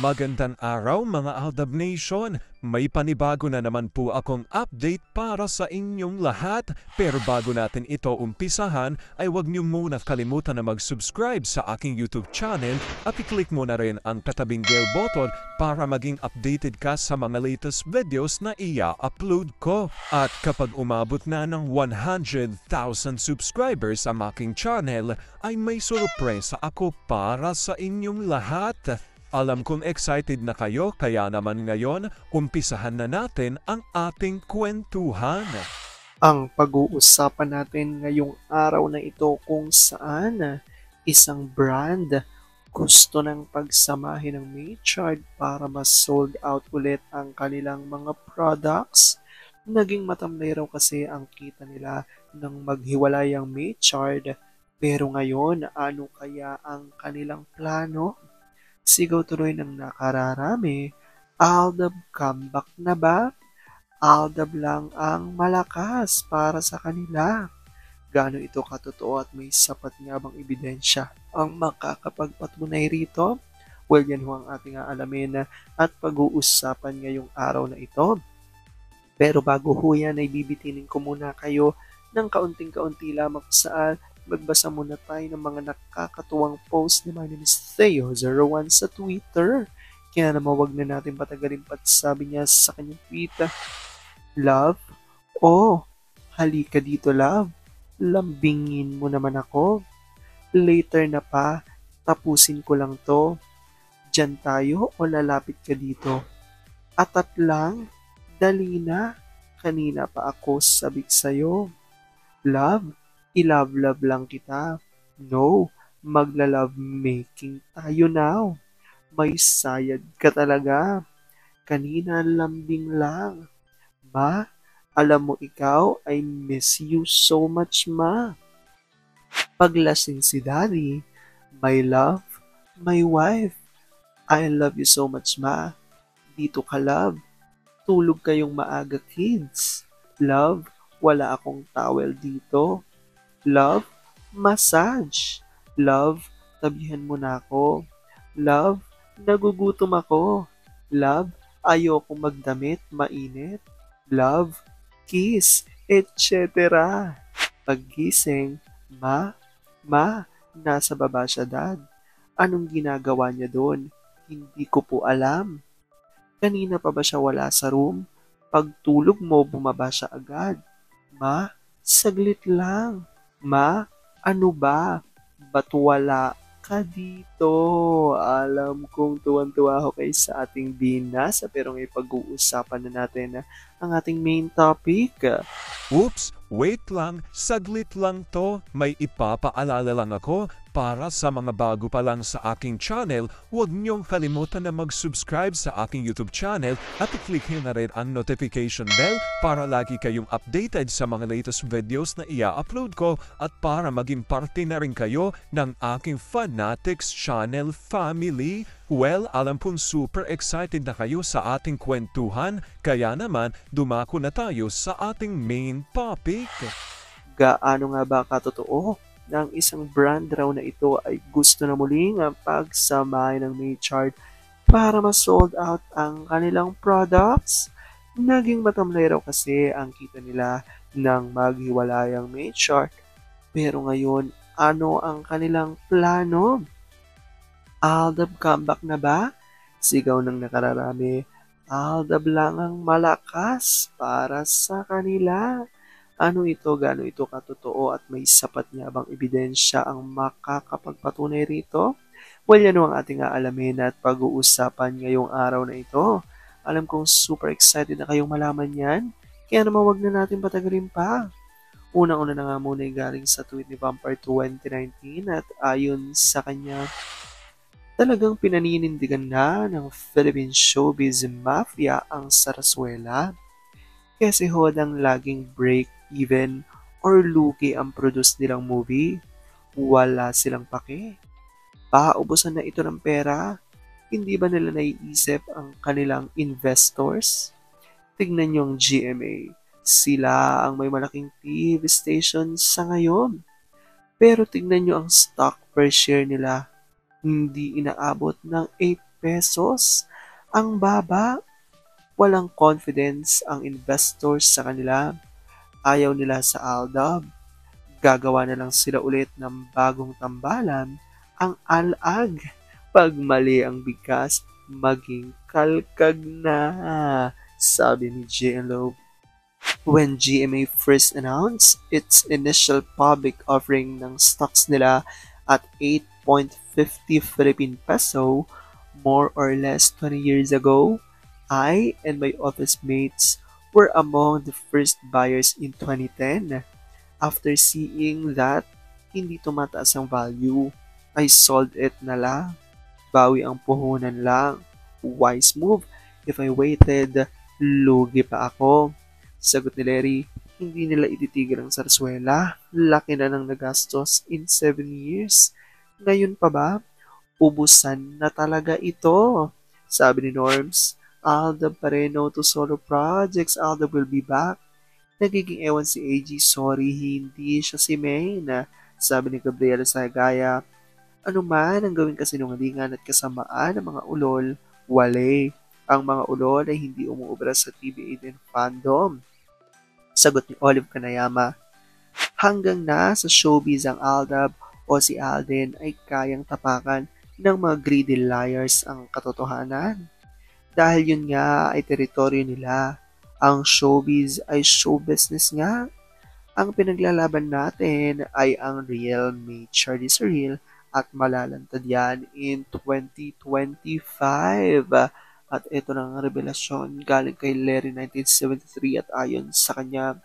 Magandang araw mga Aldab Nation! May panibago na naman po akong update para sa inyong lahat. Pero bago natin ito umpisahan ay huwag niyo muna kalimutan na mag-subscribe sa aking YouTube channel at i-click mo na rin ang katabing bell button para maging updated ka sa mga latest videos na i-upload ko. At kapag umabot na ng 100,000 subscribers ang aking channel ay may sorpresa ako para sa inyong lahat. Alam kong excited na kayo kaya naman ngayon, umpisahan na natin ang ating kwentuhan. Ang pag-uusapan natin ngayong araw na ito kung saan isang brand gusto ng pagsamahin ng Maychard para mas sold out ulit ang kanilang mga products. Naging matamlay raw kasi ang kita nila nang maghiwalay ang Maychard. Pero ngayon, ano kaya ang kanilang plano? Sigaw tuloy ng nakararami, Aldab comeback na ba? Aldab lang ang malakas para sa kanila. Gaano ito katotoo at may sapat nga bang ebidensya ang makakapagpatunay rito? Well, yan ho ang ating aalamin at pag-uusapan ngayong araw na ito. Pero bago ho yan ay bibitinin ko muna kayo ng kaunting-kaunti lamang saan magbasa muna tayo ng mga nakakatuwang post ni My name is Theo01 sa Twitter. Kaya naman wag na natin patagalin pat sabi niya sa kanyang tweet, Love? Oh, halika dito love. Lambingin mo naman ako. Later na pa, tapusin ko lang to. Diyan tayo o lalapit ka dito? Atat lang, dali na. Kanina pa ako sabik sa'yo. Love? I-love-love lang kita. No, magla-love making tayo now. May sayad ka talaga. Kanina lambing lang. Ma, alam mo ikaw, I miss you so much ma. Paglasing si daddy, my love, my wife, I love you so much ma. Dito ka love. Tulog kayong maaga kids. Love, wala akong towel dito. Love, massage. Love, tabihan mo na ako. Love, nagugutom ako. Love, ayoko magdamit, mainit. Love, kiss, etc. Paggising, ma, nasa baba siya dad. Anong ginagawa niya doon? Hindi ko po alam. Kanina pa ba siya wala sa room? Pagtulog mo, bumaba siya agad. Ma, saglit lang. Ma, ano ba? Ba't wala ka dito? Alam kong tuwan-tuwa ako kay sa ating binasa pero ngayon pag-uusapan na natin ang ating main topic. Oops, wait lang, saglit lang to. May ipapaalala lang ako. Para sa mga bago pa lang sa aking channel, huwag niyong kalimutan na mag-subscribe sa aking YouTube channel at i-click nyo na rin ang notification bell para lagi kayong updated sa mga latest videos na i-upload ko at para maging parte na rin kayo ng aking Fanatics channel family. Well, alam kong super excited na kayo sa ating kwentuhan, kaya naman dumako na tayo sa ating main topic. Gaano nga ba katotoo na ang isang brand raw na ito ay gusto na muling ang pagsamahin ng Maychard para ma-sold out ang kanilang products? Naging matamlay raw kasi ang kita nila nang maghiwalay ang Maychard. Pero ngayon, ano ang kanilang plano? Aldab comeback na ba? Sigaw ng nakararami. Aldab lang ang malakas para sa kanila. Ano ito, gaano ito katotoo at may sapat nga bang ebidensya ang makakapagpatunay rito? Well, yan ang ating aalamin at pag-uusapan ngayong araw na ito. Alam kong super excited na kayong malaman yan, kaya naman wag na natin patagalin pa. Unang-una na nga muna ay galing sa tweet ni Vampire 2019 at ayon sa kanya, talagang pinaninindigan na ng Philippine Showbiz Mafia ang sarsuela. Kasi hodang laging break-even or lugi ang produce nilang movie, wala silang pake. Paubusan na ito ng pera, hindi ba nila naiisip ang kanilang investors? Tignan niyo ang GMA, sila ang may malaking TV station sa ngayon. Pero tignan niyo ang stock per share nila, hindi inaabot ng pesos. Ang baba, walang confidence ang investors sa kanila. Ayaw nila sa Aldab. Gagawa na lang sila ulit ng bagong tambalan, ang alag. Pag mali ang bigkas, maging kalkag na, sabi ni JLO. When GMA first announced its initial public offering ng stocks nila at 8.50 Philippine peso, more or less 20 years ago, I and my office mates were among the first buyers in 2010. After seeing that hindi tumataas ang value, I sold it na lang. Bawi ang puhunan lang. Wise move. If I waited, lugi pa ako. Sagot ni Larry, hindi nila ititigil ang sarswela. Laki na ng nagastos in 7 years. Ngayon pa ba? Ubusan na talaga ito. Sabi ni Norms, Aldab pa rin, no to solo projects. Aldab will be back. Nagiging ewan si AG, sorry, hindi siya si Maine. Sabi ni Gabriela Sagaya, ano man ang gawing kasinungalingan at kasamaan ng mga ulol, wale. Ang mga ulol ay hindi umuubra sa TV18 fandom. Sagot ni Olive Kanayama, hanggang na sa showbiz ang Aldab o si Alden ay kayang tapakan ng mga greedy liars ang katotohanan. Dahil yun nga ay teritoryo nila. Ang showbiz ay show business nga. Ang pinaglalaban natin ay ang real may Charlie Surreal at malalantad yan in 2025. At ito na ang revelasyon galing kay Larry 1973 at ayon sa kanya,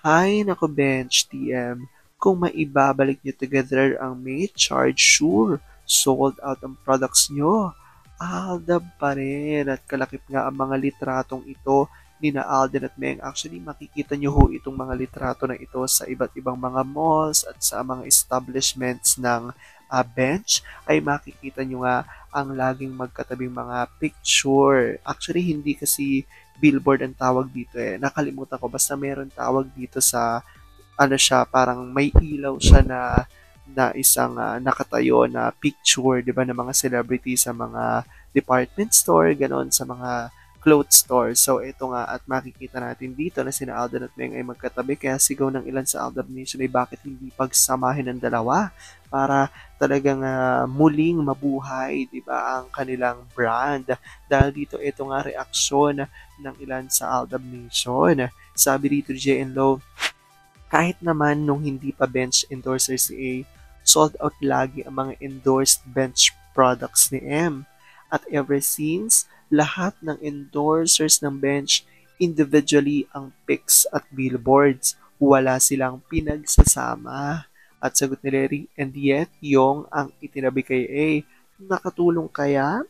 Hay nako bench TM, kung maibabalik nyo together ang may charge sure, sold out ang products nyo. Aldab pa rin at kalakip nga ang mga litratong ito ni na Alden at Meng. Actually, makikita nyo ho itong mga litrato na ito sa iba't ibang mga malls at sa mga establishments ng bench ay makikita nyo nga ang laging magkatabing mga picture. Actually, hindi kasi billboard ang tawag dito eh. Nakalimutan ko. Basta meron tawag dito sa ano siya, parang may ilaw siya na isang nakatayo na picture, 'di ba, ng mga celebrity sa mga department store, ganon sa mga clothes store. So ito nga at makikita natin dito na sina Alden at Meng ay magkatabi kaya sigaw ng ilan sa Aldab Nation ay bakit hindi pagsamahin ng dalawa para talagang muling mabuhay, 'di ba, ang kanilang brand. Dahil dito ito nga reaksyon ng ilan sa Aldab Nation. Sabi dito JN Low, kahit naman nung hindi pa bench endorser si A, sold out lagi ang mga endorsed bench products ni M. At ever since, lahat ng endorsers ng bench individually ang pics at billboards. Wala silang pinagsasama. At sagot ni Larry, and yet, yung ang itinabi kay A, nakatulong kaya?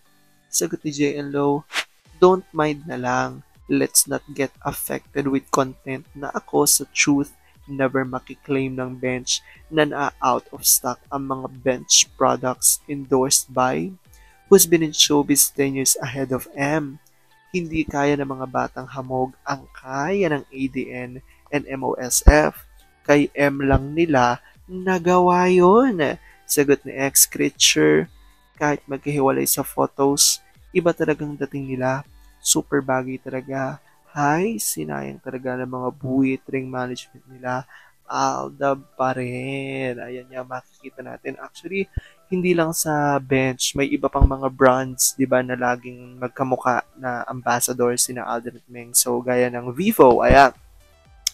Sagot ni JN Low, don't mind na lang. Let's not get affected with content na ako sa truth never makiklaim ng bench na na-out of stock ang mga bench products endorsed by who's been in showbiz 10 years ahead of M. Hindi kaya ng mga batang hamog ang kaya ng ADN and MOSF. Kay M lang nila nagawa yun. Sagot ni X-Creature, kahit magkahiwalay sa photos, iba talagang dating nila. Super bagay talaga. Hay, sinayang talaga ng mga buwit ring management nila. Aldab pa rin. Ayan nga, makikita natin. Actually, hindi lang sa bench, may iba pang mga brands, di ba, na laging magkamuka na ambassador sina Alden at Meng. So, gaya ng Vivo, ayan.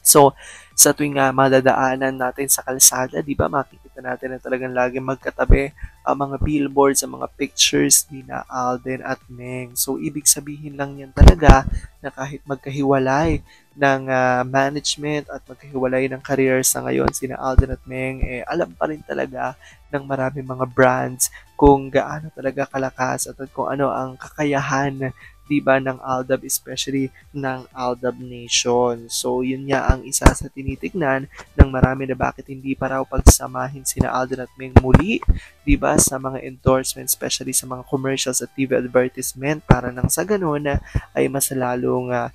So, sa tuwing madadaanan natin sa kalsada, di ba, makikita natin na talagang laging magkatabi ang mga billboards, ang mga pictures ni na Alden at Meng. So, ibig sabihin lang yan talaga na kahit magkahiwalay ng management at magkahiwalay ng career sa ngayon, sina Alden at Meng, alam pa rin talaga ng maraming mga brands kung gaano talaga kalakas at kung ano ang kakayahan, diba, ng Aldab, especially ng Aldab Nation. So, yun nga ang isa sa tinitignan ng marami na bakit hindi pa raw pagsamahin sina Alden at Meng muli, diba, sa mga endorsements, especially sa mga commercials at TV advertisement para nang sa ganun ay mas lalong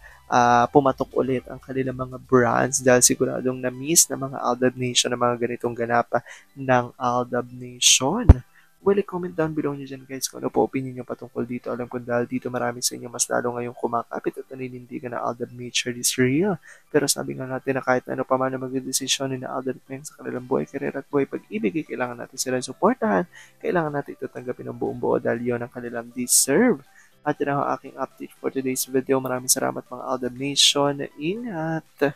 pumatok ulit ang kanilang mga brands dahil siguradong na-miss ng mga Aldab Nation ng mga ganitong ganap ng Aldab Nation. Well, comment down below nyo dyan guys kung ano po opinion nyo patungkol dito. Alam ko dahil dito marami sa inyo mas lalo ngayong kumakapit at naninindigan na Alden Nature is real. Pero sabi nga natin na kahit ano pa man na magdedesisyon ni na Alden Peng sa kanilang buhay, karera at buhay pag-ibig, kailangan natin sila suportahan. Kailangan natin ito tanggapin ng buong buo dahil yun ang kanilang deserve. At yun ang aking update for today's video. Maraming salamat mga Alden Nation. Ingat!